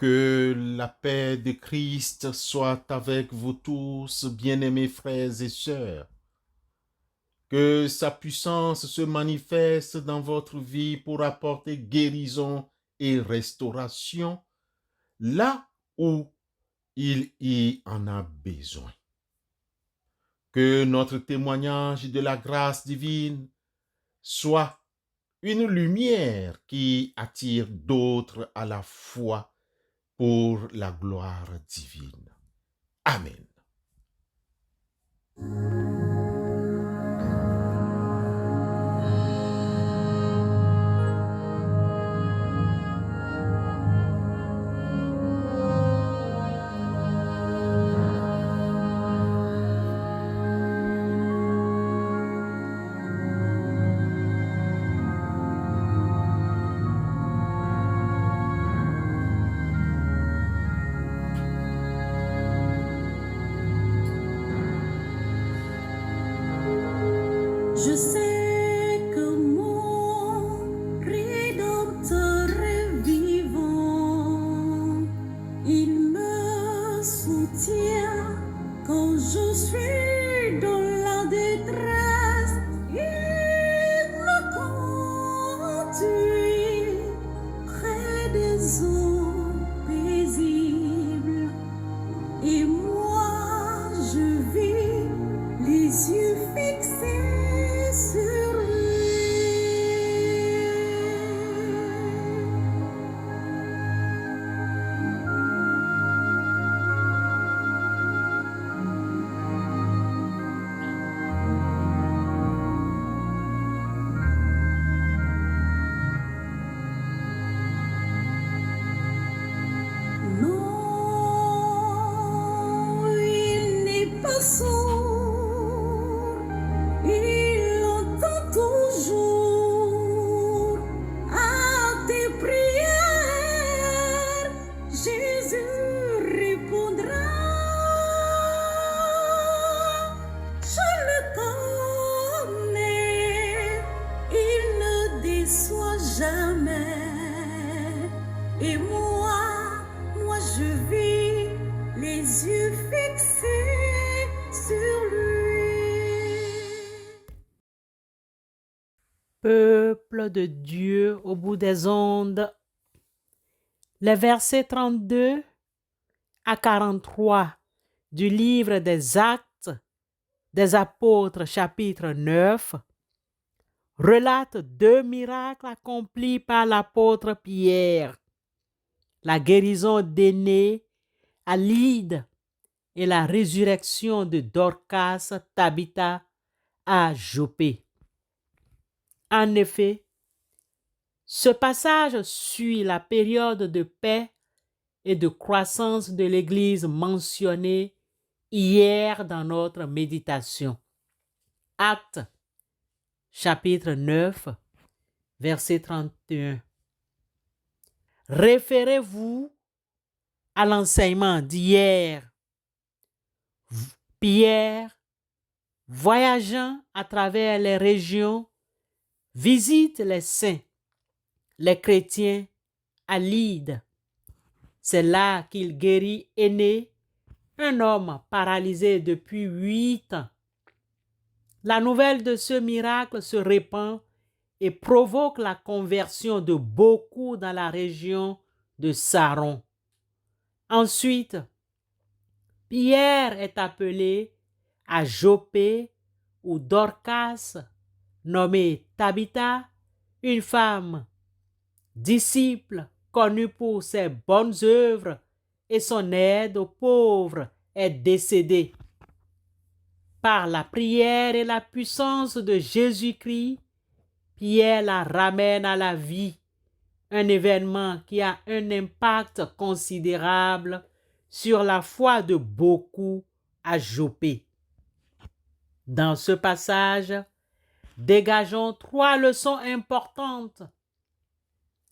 Que la paix de Christ soit avec vous tous, bien-aimés frères et sœurs. Que sa puissance se manifeste dans votre vie pour apporter guérison et restauration là où il y en a besoin. Que notre témoignage de la grâce divine soit une lumière qui attire d'autres à la foi pour la gloire divine. Amen. Je sais que mon Rédempteur est vivant. Il me soutient quand je suis dans la détresse. Il me conduit près des eaux paisibles. Et moi, je vis les yeux fixés sur lui. Non, il n'est pas sourd, il entend toujours à tes prières. Jésus répondra. Je le connais, il ne déçoit jamais. Et moi je vis les yeux fixés sur lui. Peuple de Dieu au bout des ondes, les versets 32 à 43 du livre des Actes des Apôtres chapitre 9 relatent 2 miracles accomplis par l'apôtre Pierre, la guérison d'Énée à Lyde et la résurrection de Dorcas Tabitha à Joppé. En effet, ce passage suit la période de paix et de croissance de l'Église mentionnée hier dans notre méditation. Actes, chapitre 9, verset 31. Référez-vous à l'enseignement d'hier. Pierre, voyageant à travers les régions, visite les saints, les chrétiens à Lyde. C'est là qu'il guérit Énée, un homme paralysé depuis 8 ans. La nouvelle de ce miracle se répand et provoque la conversion de beaucoup dans la région de Saron. Ensuite, Pierre est appelé à Joppé où Dorcas, nommée Tabitha, une femme, disciple connue pour ses bonnes œuvres et son aide aux pauvres, est décédée. Par la prière et la puissance de Jésus-Christ, Pierre la ramène à la vie, un événement qui a un impact considérable sur la foi de beaucoup à Joppé. Dans ce passage, dégageons 3 leçons importantes.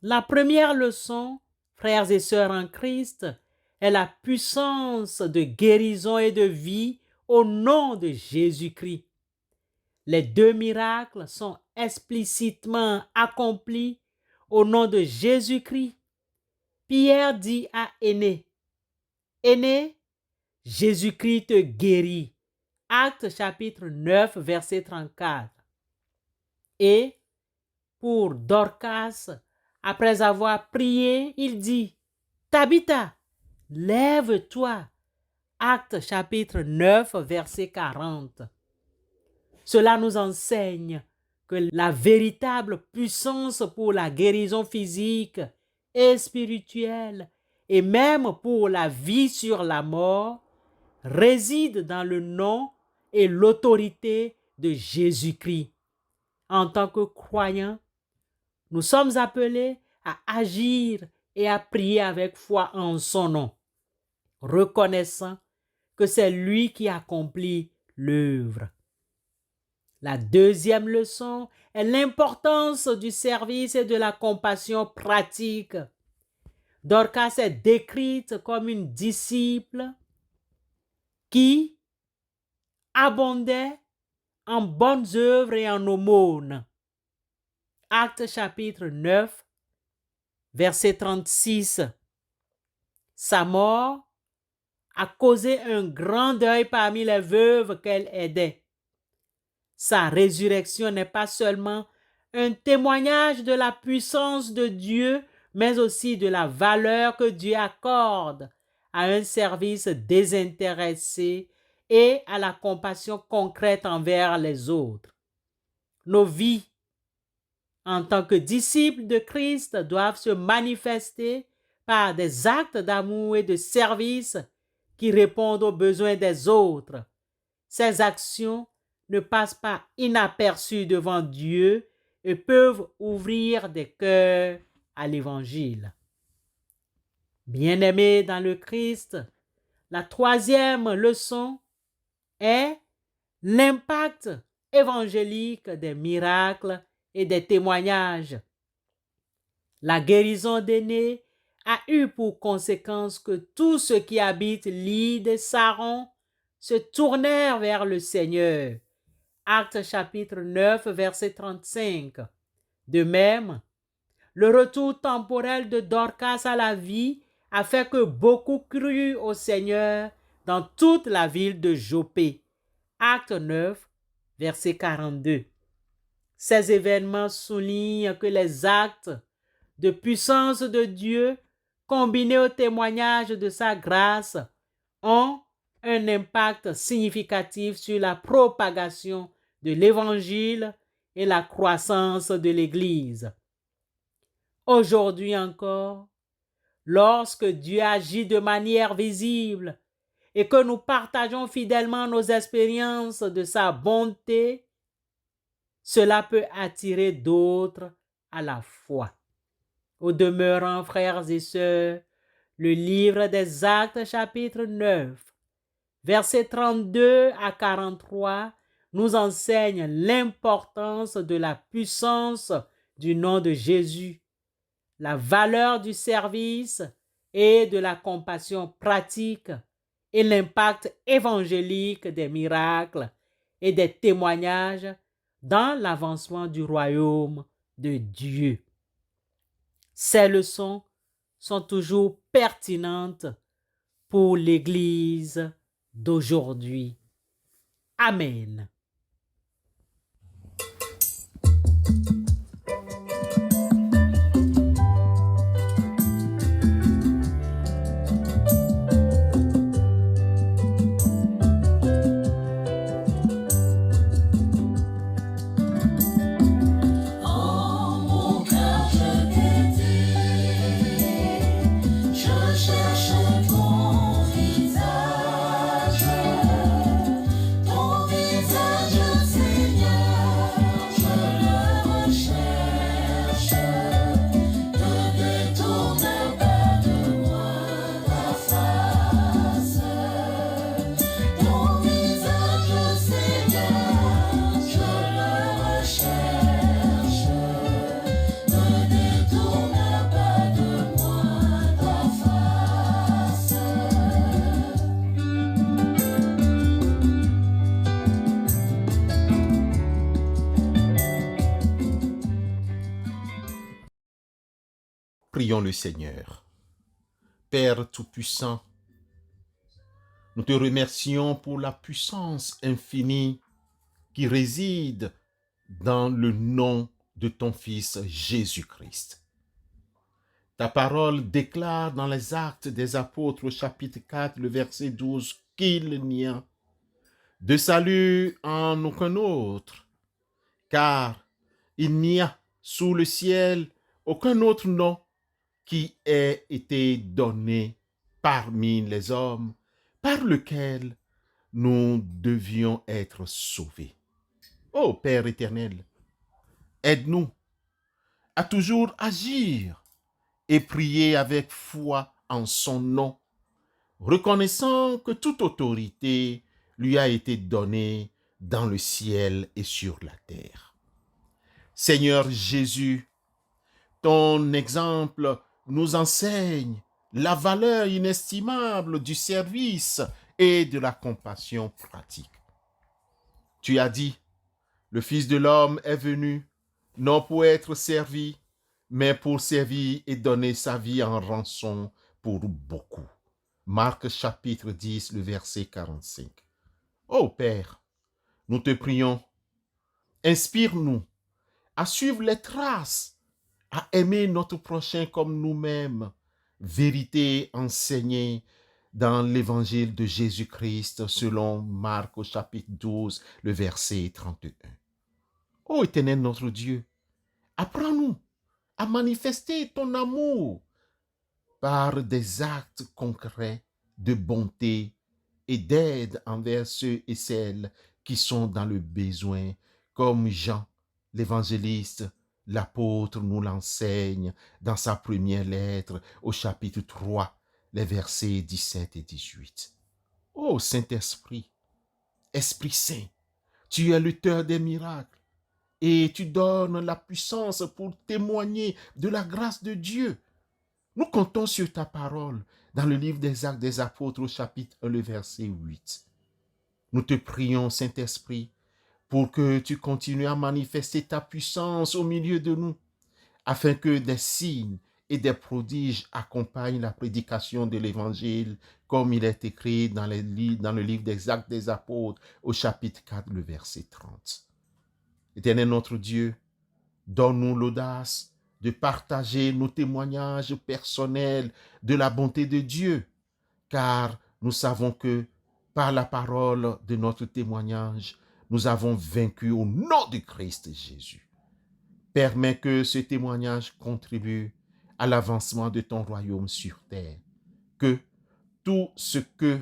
La première leçon, frères et sœurs en Christ, est la puissance de guérison et de vie au nom de Jésus-Christ. Les 2 miracles sont explicitement accomplis au nom de Jésus-Christ. Pierre dit à Aîné, Aîné, Jésus-Christ te guérit. Actes chapitre 9, verset 34. Et pour Dorcas, après avoir prié, il dit, Tabitha, lève-toi. Actes chapitre 9, verset 40. Cela nous enseigne que la véritable puissance pour la guérison physique et spirituelle, et même pour la vie sur la mort, réside dans le nom et l'autorité de Jésus-Christ. En tant que croyants, nous sommes appelés à agir et à prier avec foi en son nom, reconnaissant que c'est lui qui accomplit l'œuvre. La deuxième leçon est l'importance du service et de la compassion pratique. Dorcas est décrite comme une disciple qui abondait en bonnes œuvres et en aumônes. Actes chapitre 9, verset 36. Sa mort a causé un grand deuil parmi les veuves qu'elle aidait. Sa résurrection n'est pas seulement un témoignage de la puissance de Dieu, mais aussi de la valeur que Dieu accorde à un service désintéressé et à la compassion concrète envers les autres. Nos vies en tant que disciples de Christ doivent se manifester par des actes d'amour et de service qui répondent aux besoins des autres. Ces actions ne passent pas inaperçues devant Dieu et peuvent ouvrir des cœurs à l'Évangile. Bien-aimés dans le Christ, la troisième leçon est l'impact évangélique des miracles et des témoignages. La guérison d'Aîné a eu pour conséquence que tous ceux qui habitent l'île de Saron se tournèrent vers le Seigneur. Actes chapitre 9, verset 35. De même, le retour temporel de Dorcas à la vie a fait que beaucoup crurent au Seigneur dans toute la ville de Jopé. Acte 9, verset 42. Ces événements soulignent que les actes de puissance de Dieu, combinés au témoignage de sa grâce, ont un impact significatif sur la propagation de l'Évangile et la croissance de l'Église. Aujourd'hui encore, lorsque Dieu agit de manière visible et que nous partageons fidèlement nos expériences de sa bonté, cela peut attirer d'autres à la foi. Au demeurant, frères et sœurs, le livre des Actes, chapitre 9, versets 32 à 43, nous enseigne l'importance de la puissance du nom de Jésus, la valeur du service et de la compassion pratique et l'impact évangélique des miracles et des témoignages dans l'avancement du royaume de Dieu. Ces leçons sont toujours pertinentes pour l'Église d'aujourd'hui. Amen. Prions le Seigneur. Père Tout-Puissant, nous te remercions pour la puissance infinie qui réside dans le nom de ton Fils Jésus-Christ. Ta parole déclare dans les Actes des Apôtres au chapitre 4, le verset 12, qu'il n'y a de salut en aucun autre, car il n'y a sous le ciel aucun autre nom qui ait été donné parmi les hommes, par lequel nous devions être sauvés. Ô Père éternel, aide-nous à toujours agir et prier avec foi en son nom, reconnaissant que toute autorité lui a été donnée dans le ciel et sur la terre. Seigneur Jésus, ton exemple nous enseigne la valeur inestimable du service et de la compassion pratique. Tu as dit, le Fils de l'homme est venu, non pour être servi, mais pour servir et donner sa vie en rançon pour beaucoup. Marc chapitre 10, le verset 45. Ô Père, nous te prions, inspire-nous à suivre les traces, à aimer notre prochain comme nous-mêmes, vérité enseignée dans l'évangile de Jésus-Christ selon Marc au chapitre 12, le verset 31. Ô Éternel notre Dieu, apprends-nous à manifester ton amour par des actes concrets de bonté et d'aide envers ceux et celles qui sont dans le besoin, comme Jean, l'évangéliste, l'apôtre nous l'enseigne dans sa première lettre au chapitre 3, les versets 17 et 18. Ô Saint-Esprit, Esprit Saint, tu es l'auteur des miracles et tu donnes la puissance pour témoigner de la grâce de Dieu. Nous comptons sur ta parole dans le livre des Actes des Apôtres au chapitre 1, le verset 8. Nous te prions, Saint-Esprit, pour que tu continues à manifester ta puissance au milieu de nous, afin que des signes et des prodiges accompagnent la prédication de l'Évangile, comme il est écrit dans le livre des Actes des Apôtres au chapitre 4, le verset 30. Éternel notre Dieu, donne-nous l'audace de partager nos témoignages personnels de la bonté de Dieu, car nous savons que par la parole de notre témoignage, nous avons vaincu au nom de Christ Jésus. Permets que ce témoignage contribue à l'avancement de ton royaume sur terre, que tout ce que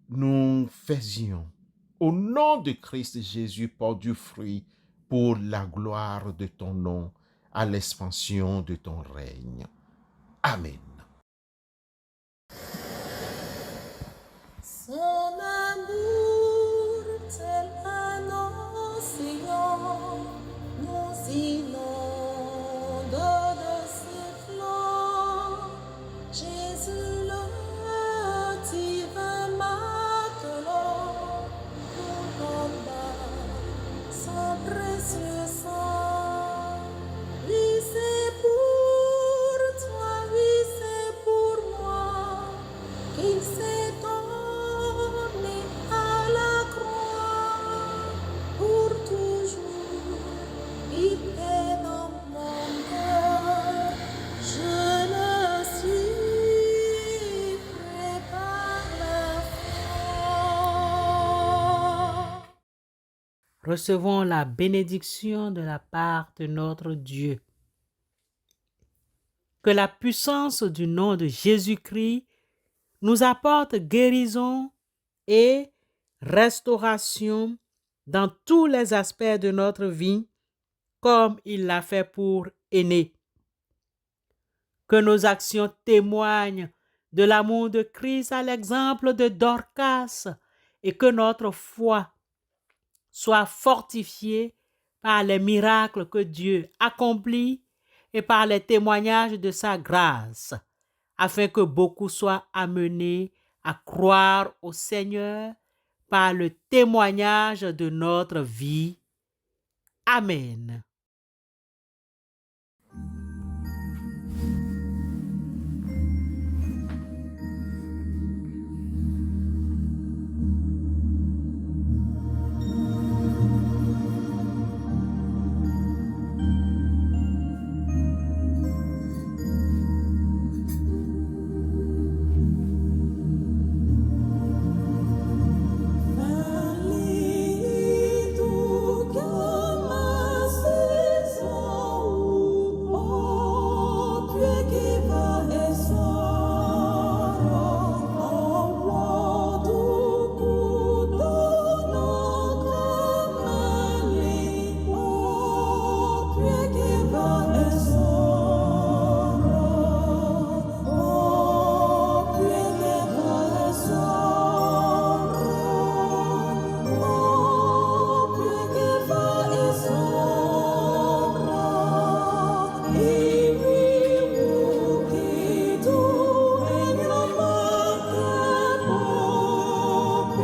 nous faisions au nom de Christ Jésus porte du fruit pour la gloire de ton nom, à l'expansion de ton règne. Amen. Son amour tel un océan nous inonde de ses flancs. Jésus le divin matelot nous combat son précieux sang. Oui, c'est pour toi, oui, c'est pour moi qu'il s'est donné à la croix. Pour toujours, il est dans mon cœur. Je le suivrai par la foi. Recevons la bénédiction de la part de notre Dieu. Que la puissance du nom de Jésus-Christ nous apporte guérison et restauration dans tous les aspects de notre vie, comme il l'a fait pour Aîné. Que nos actions témoignent de l'amour de Christ à l'exemple de Dorcas et que notre foi soit fortifiée par les miracles que Dieu accomplit et par les témoignages de sa grâce, afin que beaucoup soient amenés à croire au Seigneur par le témoignage de notre vie. Amen.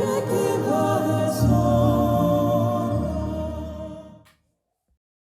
Dieu qui